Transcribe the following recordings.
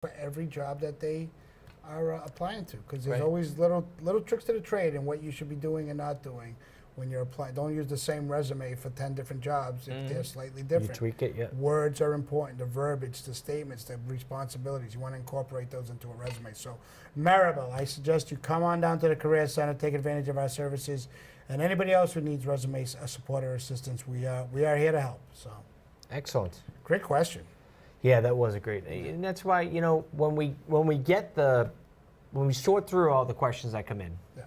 for every job that they are applying to, because there's Right. always little tricks to the trade and what you should be doing and not doing when you're applying. Don't use the same resume for 10 different jobs if they're slightly You different. tweak it, yeah. Words are important, the verbiage, the statements, the responsibilities. You want to incorporate those into a resume. So, Maribel, I suggest you come on down to the Career Center, take advantage of our services, and anybody else who needs resume support or assistance, we are here to help. So, Excellent. great question. Yeah, that was a great, and that's why, you know, when we sort through all the questions that come in, Yeah.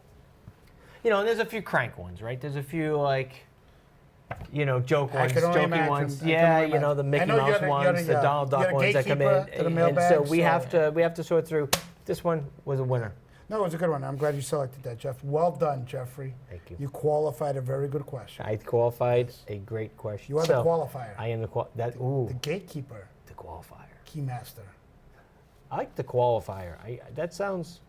you know, and there's a few crank ones, right? There's a few like, you know, joke I ones, can only jokey imagine. ones. I can Yeah, only you know, the imagine. Mickey I know Mouse you're ones, the Donald Duck you're the ones that come in, gatekeeper to the and mailbag, so we have to sort through. This one was a winner. No, it was a good one. I'm glad you selected that, Jeff. Well done, Jeffrey. Thank you. You qualified a very good question. I qualified a great question. You are So, the qualifier. I am the the ooh, gatekeeper, the qualifier. keymaster. I like the qualifier. That sounds.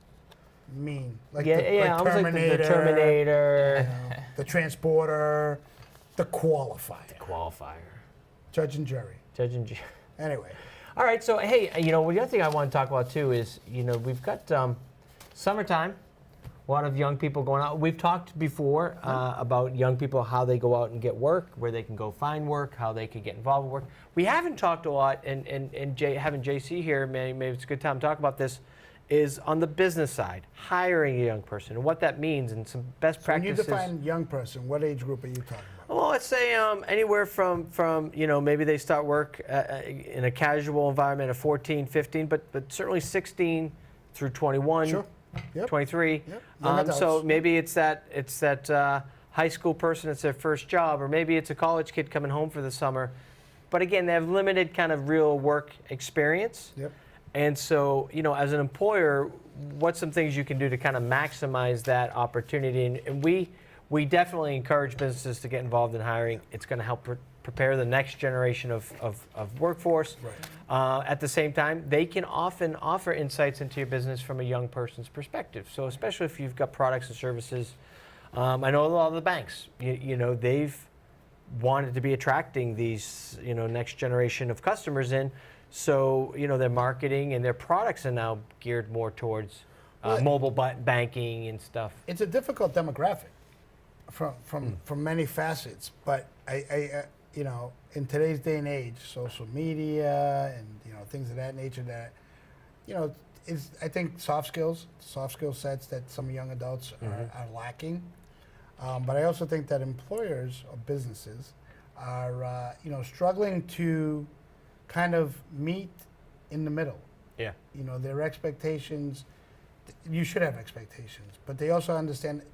Mean. Like Yeah, the, yeah. like I was like Terminator, the Terminator. the transporter, the qualifier. The qualifier. Judge and jury. Judge and jury. Anyway. All right, so hey, you know, the other thing I want to talk about too is, you know, we've got summertime, a lot of young people going out. We've talked before about young people, how they go out and get work, where they can go find work, how they can get involved with work. We haven't talked a lot, and having JC here, maybe it's a good time to talk about this, is on the business side, hiring a young person and what that means and some best practices. When you define young person, what age group are you talking about? Well, let's say anywhere from you know, maybe they start work in a casual environment of 14, 15, but certainly 16 through 21, Sure. Yep. 23. Yep. Young So adults. maybe it's that high school person, it's their first job, or maybe it's a college kid coming home for the summer. But again, they have limited kind of real work experience. Yep. And so, you know, as an employer, what's some things you can do to kind of maximize that opportunity? And we definitely encourage businesses to get involved in hiring. It's going to help prepare the next generation of workforce. Right. At the same time, they can often offer insights into your business from a young person's perspective. So especially if you've got products and services. I know a lot of the banks, you know, they've wanted to be attracting these, you know, next generation of customers in. So, you know, their marketing and their products are now geared more towards mobile banking and stuff. It's a difficult demographic from many facets, but I you know, in today's day and age, social media and, you know, things of that nature, that, you know, is, I think soft skill sets that some young adults are lacking. But I also think that employers or businesses are, you know, struggling to kind of meet in the middle. Yeah. You know, their expectations, you should have expectations, but they also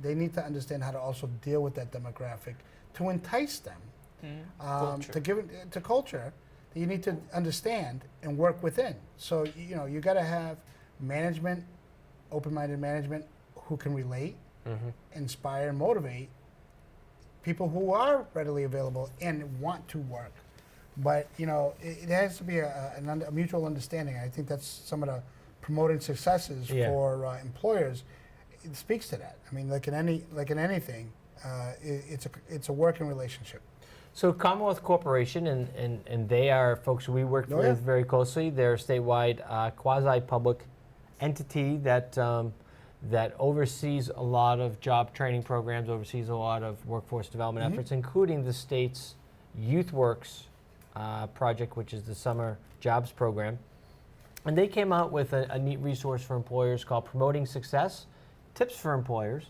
they need to understand how to also deal with that demographic to entice them to culture that you need to understand and work within. So, you know, you got to have management, open-minded management who can relate, inspire, motivate people who are readily available and want to work. But, you know, it has to be a mutual understanding. I think that's some of the promoting successes for employers. It speaks to that. I mean, like in anything, it's a working relationship. So Commonwealth Corporation, and they are folks we work with very closely. They're a statewide quasi-public entity that that oversees a lot of job training programs, oversees a lot of workforce development efforts, including the state's YouthWorks project, which is the summer jobs program. And they came out with a neat resource for employers called Promoting Success, Tips for Employers.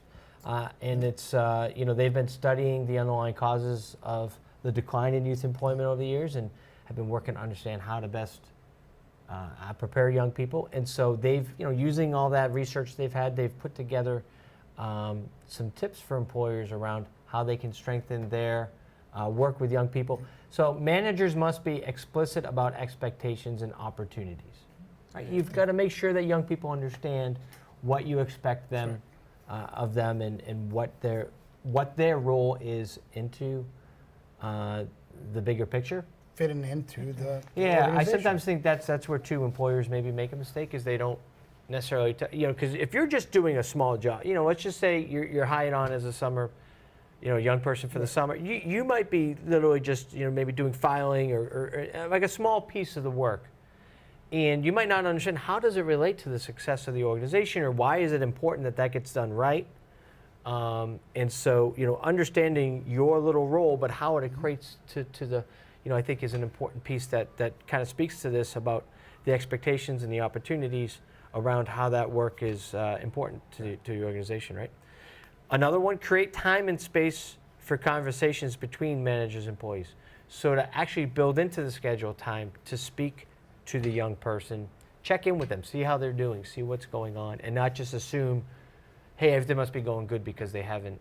And it's, you know, they've been studying the underlying causes of the decline in youth employment over the years and have been working to understand how to best prepare young people. And so they've, you know, using all that research they've had, they've put together some tips for employers around how they can strengthen their work with young people. So managers must be explicit about expectations and opportunities. Right? You've got to make sure that young people understand what you expect them of them and what their role is into the bigger picture. Fitting into the I sometimes think that's where two employers maybe make a mistake, is they don't necessarily you know, because if you're just doing a small job, you know, let's just say you're hired on as a summer, you know, young person for the summer, you might be literally just, you know, maybe doing filing or like a small piece of the work. and you might not understand how does it relate to the success of the organization, or why is it important that that gets done right. And so, understanding your little role, but how it equates to the, I think is an important piece that kind of speaks to this about the expectations and the opportunities around how that work is important to your organization, right? Another one, create time and space for conversations between managers and employees. So to actually build into the schedule time to speak to the young person, check in with them, see how they're doing, see what's going on, and not just assume, hey, everything must be going good because they haven't,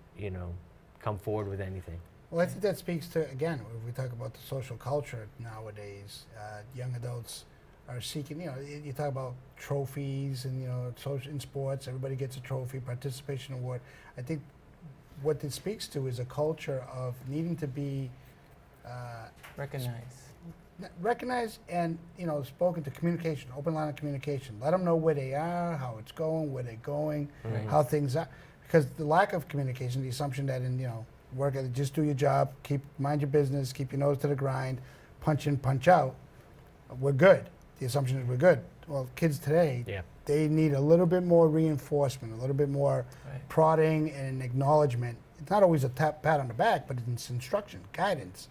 come forward with anything. Well, I think that speaks to, again, if we talk about the social culture nowadays, young adults are seeking, you talk about trophies and, social, in sports, everybody gets a trophy, participation award. I think what this speaks to is a culture of needing to be recognized and, spoken to, communication, open line of communication. Let them know where they are, how it's going, where they're going, how things are. Because the lack of communication, the assumption that work, just do your job, mind your business, keep your nose to the grind, punch in, punch out, we're good. The assumption is we're good. Well, kids today, they need a little bit more reinforcement, a little bit more prodding and acknowledgement. It's not always a pat on the back, but it's instruction, guidance.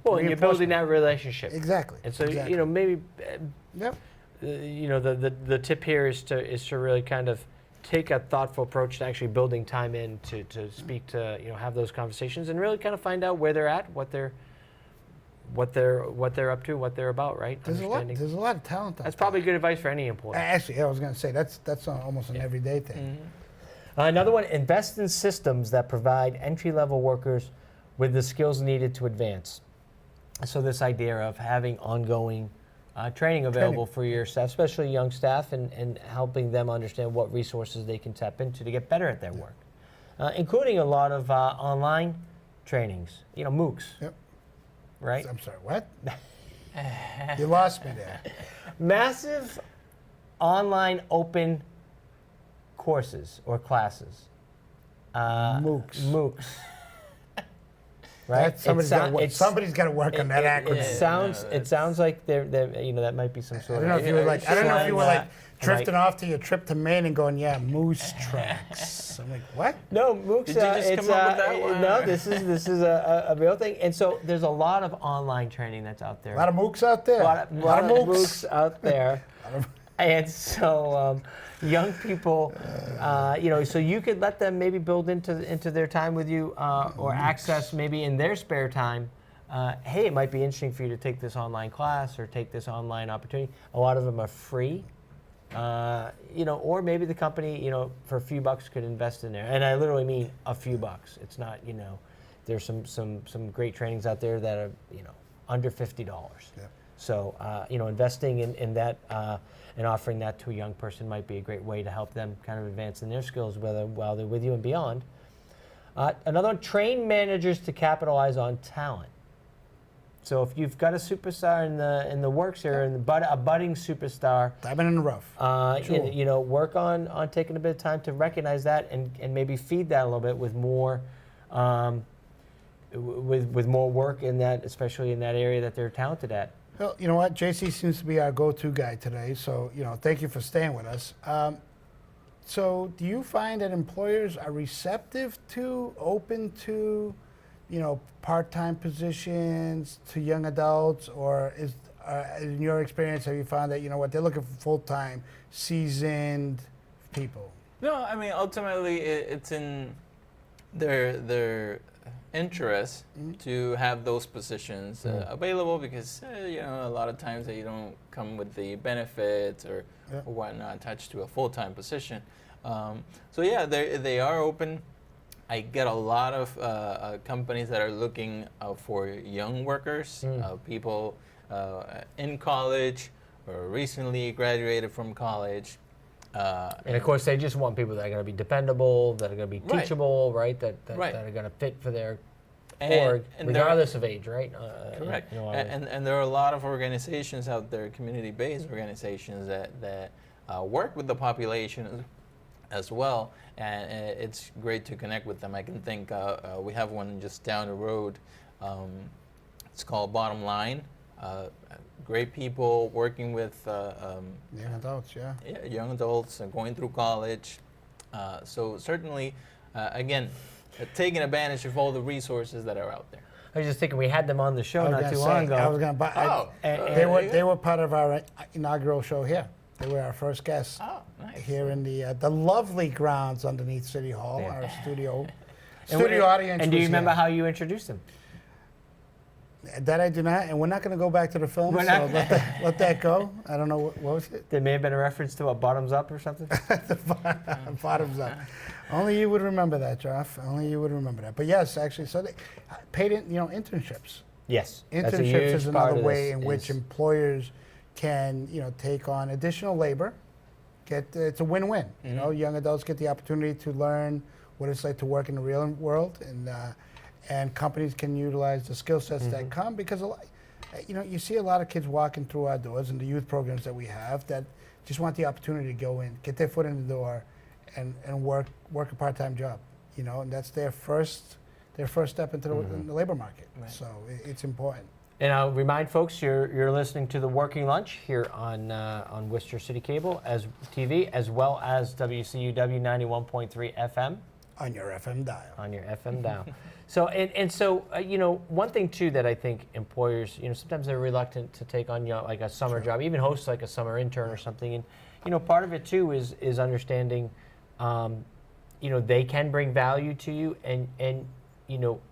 Well, and you're building that relationship. Exactly. And so, exactly. Maybe, the tip here is to really kind of take a thoughtful approach to actually building time in to speak to, have those conversations and really kind of find out where they're at, what they're up to, what they're about, right? There's a lot of talent out That's probably good advice for any employee. Actually, I was going to say that's almost an everyday thing. Another one, invest in systems that provide entry-level workers with the skills needed to advance. So this idea of having ongoing training available for your staff, especially young staff, and helping them understand what resources they can tap into to get better at their work, including a lot of online trainings, MOOCs. Yep. Right? I'm sorry, what? You lost me there. Massive online open courses or classes. MOOCs. Right? Somebody's got to work on that acronym. It sounds like that might be some sort of. I don't know if you were like drifting off to your trip to Maine and going, moose tracks. I'm like, what? No, MOOCs. Did you just come up with that one? No, this is a real thing. And so there's a lot of online training that's out there. A lot of MOOCs out there. A lot of MOOCs out there. And so young people, so you could let them maybe build into their time with you or access maybe in their spare time. Hey, it might be interesting for you to take this online class or take this online opportunity. A lot of them are free. Or maybe the company, for a few bucks could invest in there. And I literally mean a few bucks. It's not, there's some great trainings out there that are, under $50. Yeah. So, investing in that and offering that to a young person might be a great way to help them kind of advance in their skills while they're with you and beyond. Another one, train managers to capitalize on talent. So if you've got a superstar in the works here, and a budding superstar, diamond in the rough. Sure. Work on taking a bit of time to recognize that and maybe feed that a little bit with more, with more work in that, especially in that area that they're talented at. Well, you know what? JC seems to be our go-to guy today, so thank you for staying with us. So do you find that employers are receptive to, open to, part-time positions, to young adults, or in your experience, have you found that, they're looking for full-time, seasoned people? No, I mean, ultimately, it's in their interest to have those positions available because, a lot of times they don't come with the benefits or whatnot attached to a full-time position. They are open. I get a lot of companies that are looking for young workers, people in college or recently graduated from college. And of course, they just want people that are going to be dependable, that are going to be teachable, right? That are going to fit for their org, regardless of age, right? Correct. And there are a lot of organizations out there, community-based organizations that work with the population as well, and it's great to connect with them. I can think we have one just down the road. It's called Bottom Line. great people working with Young adults, yeah. young adults and going through college. So certainly, again, taking advantage of all the resources that are out there. I was just thinking we had them on the show I was not gonna too say, long ago. I was going to buy. there you They were part of our inaugural show here. They were our first guests Nice. here in the lovely grounds underneath City Hall, Yeah. our studio. And Studio audience. And do you was remember here. how you introduced them? That I do not, and we're not going to go back to the film, We're so not- let that go. I don't know what was it. There may have been a reference to a bottoms up or something. Bottoms up. Only you would remember that, Joff. Only you would remember that. But yes, actually, so they paid internships. Yes, that's a Internships huge is part another of way this, in which is- employers can take on additional labor. It's a win-win. Young adults get the opportunity to learn what it's like to work in the real world, and companies can utilize the skill sets that come because you see a lot of kids walking through our doors and the youth programs that we have that just want the opportunity to go in, get their foot in the door, and work a part-time job. And that's their first step into the labor market. Right. So it's important. And I'll remind folks, you're listening to the Working Lunch here on Worcester City Cable as TV, as well as WCUW 91.3 FM. On your FM dial. On your FM dial. So one thing too that I think employers, sometimes they're reluctant to take on like a summer job, even host like a summer intern or something. And part of it too is understanding, they can bring value to you, and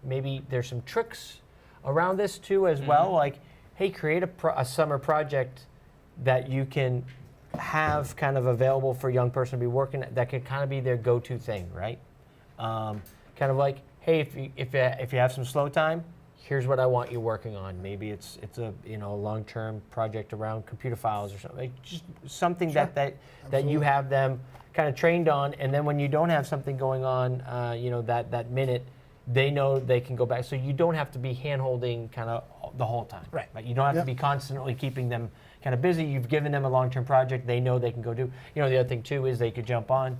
maybe there's some tricks around this too as well. Like, hey, create a summer project that you can have kind of available for a young person to be working that can kind of be their go-to thing, right? Kind of like, hey, if you have some slow time, here's what I want you working on. Maybe it's a long-term project around computer files or something. Like just something Sure. that you have them kind of trained on, and then when you don't have something going on, that minute, they know they can go back. So you don't have to be hand-holding kind of the whole time. Right. You don't have Yep. to be constantly keeping them kind of busy. You've given them a long-term project. They know they can go do. The other thing too is they could jump on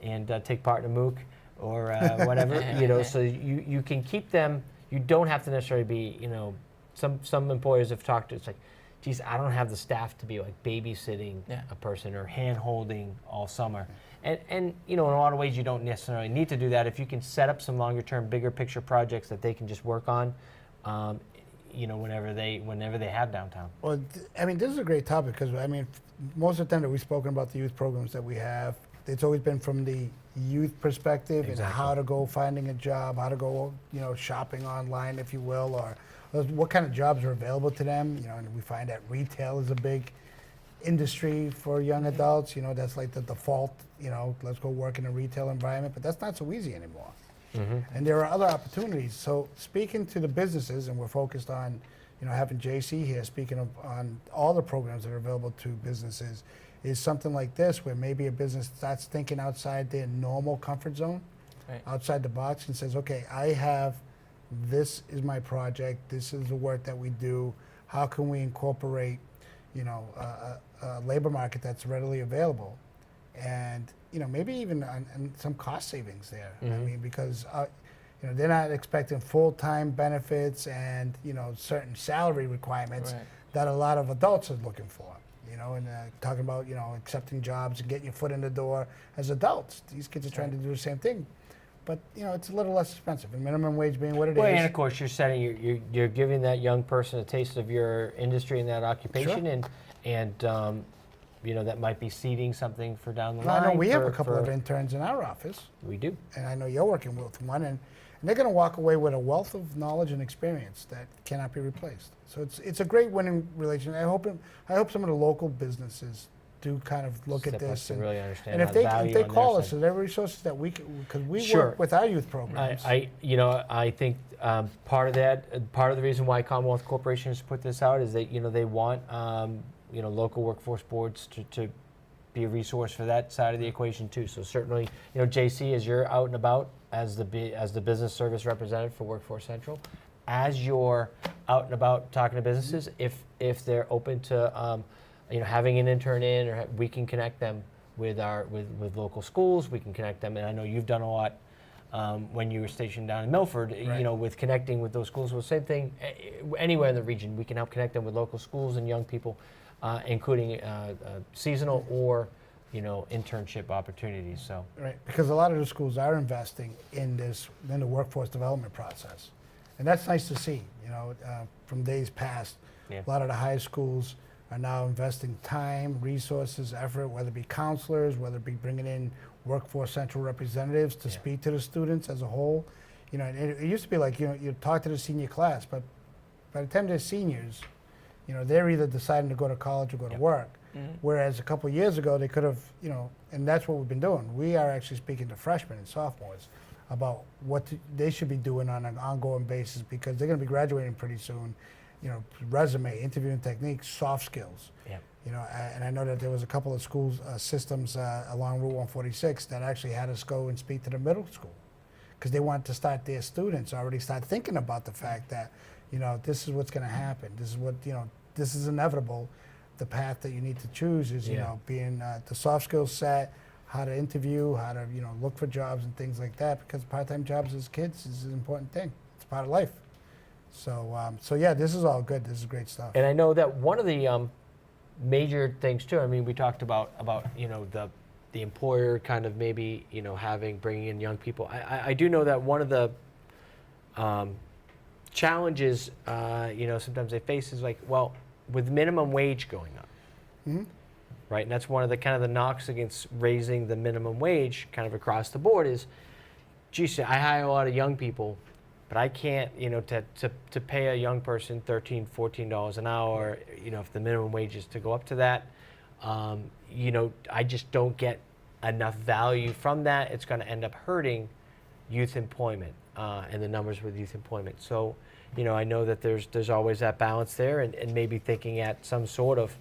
and take part in a MOOC or whatever. So you can keep them. You don't have to necessarily be. Some employers have talked to. It's like, geez, I don't have the staff to be like babysitting a person or hand-holding all summer. And in a lot of ways, you don't necessarily need to do that. If you can set up some longer-term, bigger picture projects that they can just work on, whenever they have downtown. Well, this is a great topic because most of the time that we've spoken about the youth programs that we have, it's always been from the youth perspective and how to go finding a job, how to go, shopping online, if you will, or what kind of jobs are available to them. And we find that retail is a big industry for young adults. That's like the default. Let's go work in a retail environment, but that's not so easy anymore. And there are other opportunities. So speaking to the businesses, and we're focused on, having JC here speaking on all the programs that are available to businesses, is something like this where maybe a business starts thinking outside their normal comfort zone, Right. outside the box, and says, okay, this is my project, this is the work that we do, how can we incorporate, a labor market that's readily available, and maybe even on some cost savings there. Because they're not expecting full-time benefits and certain salary requirements Right. that a lot of adults are looking for. And talking about accepting jobs and getting your foot in the door as adults. These kids are trying to do the same thing, but it's a little less expensive. And minimum wage being what it Well, is. and of course, you're giving that young person a taste of your industry and that occupation, and that might be seeding something for down the line. I know we have a for- couple of for- interns in our office, We do. and I know you're working with one, and they're going to walk away with a wealth of knowledge and experience that cannot be replaced. So it's a great winning relation. I hope some of the local businesses do kind of look Step at up this, to really understand and if how they value if they on their call us, side. is there resources that we because we Sure. work with our youth programs. I think part of the reason why Commonwealth Corporation has put this out is that they want local workforce boards to be a resource for that side of the equation too. So certainly, JC, as you're out and about as the business service representative for Workforce Central, as you're out and about talking to businesses, if they're open to having an intern in, or we can connect them with local schools. We can connect them, and I know you've done a lot when you were stationed down in Milford, Right. you know, with connecting with those schools. Well, same thing anywhere in the region. We can help connect them with local schools and young people, including seasonal or, you know, internship opportunities. So Right, because a lot of the schools are investing in the workforce development process. And that's nice to see, you know, from days past. Yeah. A lot of the high schools are now investing time, resources, effort, whether it be counselors, whether it be bringing in workforce central representatives to Yeah. speak to the students as a whole. You know, it used to be like, you know, you talk to the senior class, but by the time they're seniors, you know, they're either deciding to go to college or go to Yep. work. Mhm. Whereas a couple of years ago, they could have, you know, and that's what we've been doing. We are actually speaking to freshmen and sophomores about what they should be doing on an ongoing basis because they're going to be graduating pretty soon. You know, resume, interviewing techniques, soft skills. yeah, You know, and I know that there was a couple of schools systems along Route 146 that actually had us go and speak to the middle school because they wanted to start their students already start thinking about the fact that, you know, this is what's going to happen. This is what, you know, this is inevitable. The path that you need to choose is, you Yeah. know, being the soft skills set, how to interview, how to, you know, look for jobs and things like that because part-time jobs as kids is an important thing. It's part of life. So yeah, this is all good. This is great stuff. and I know that one of the major things too. I mean, we talked about you know the employer kind of maybe, you know, bringing in young people. I do know that one of the challenges, you know, sometimes they face is like, well, with minimum wage going up, Mhm. right? And that's one of the kind of the knocks against raising the minimum wage kind of across the board is, geez, I hire a lot of young people, but I can't, you know, to pay a young person $13, $14 an hour, you know, if the minimum wage is to go up to that, you know, I just don't get enough value from that. It's going to end up hurting youth employment and the numbers with youth employment. So, you know, I know that there's always that balance there, and maybe thinking at some sort of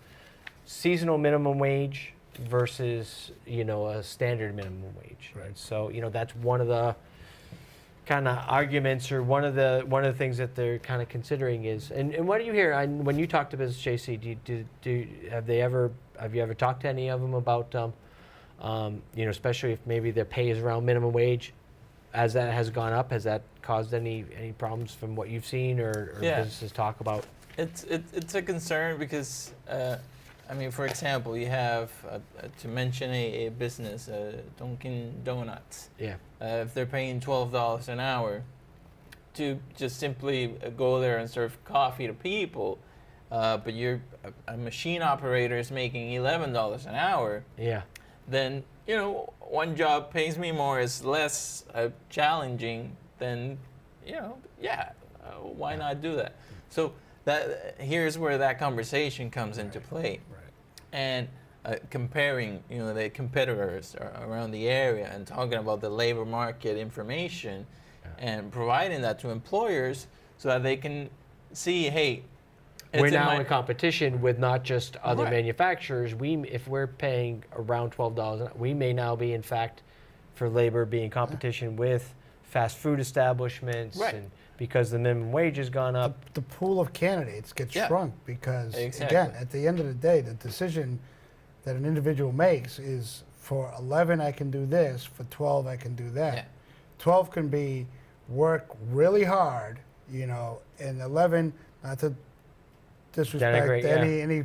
seasonal minimum wage versus, you know, a standard minimum wage. Right. And so, you know, that's one of the kind of arguments or one of the things that they're kind of considering is, and what do you hear when you talk to Business JC? Have you ever talked to any of them about, you know, especially if maybe their pay is around minimum wage, as that has gone up, has that caused any problems from what you've seen or Yeah. businesses talk about? It's a concern because, I mean, for example, you have, to mention a business, Dunkin' Donuts. Yeah. If they're paying $12 an hour to just simply go there and serve coffee to people, but a machine operator is making $11 an hour, Yeah. then, you know, one job pays me more, is less challenging, then, you know, why not do that? So here's where that conversation comes into play. Right. And comparing, you know, the competitors around the area and talking about the labor market information and providing that to employers so that they can see, hey, We're now in competition with not just other Right. manufacturers. If we're paying around $12, we may now be, in fact, for labor, be in competition with fast food establishments, Right. and because the minimum wage has gone up. The pool of candidates gets Yeah. shrunk because, Exactly. again, at the end of the day, the decision that an individual makes is for 11 I can do this, for 12 I can do that. Yeah. 12 can be work really hard, you know, and 11, not to disrespect Denigrate, yeah. any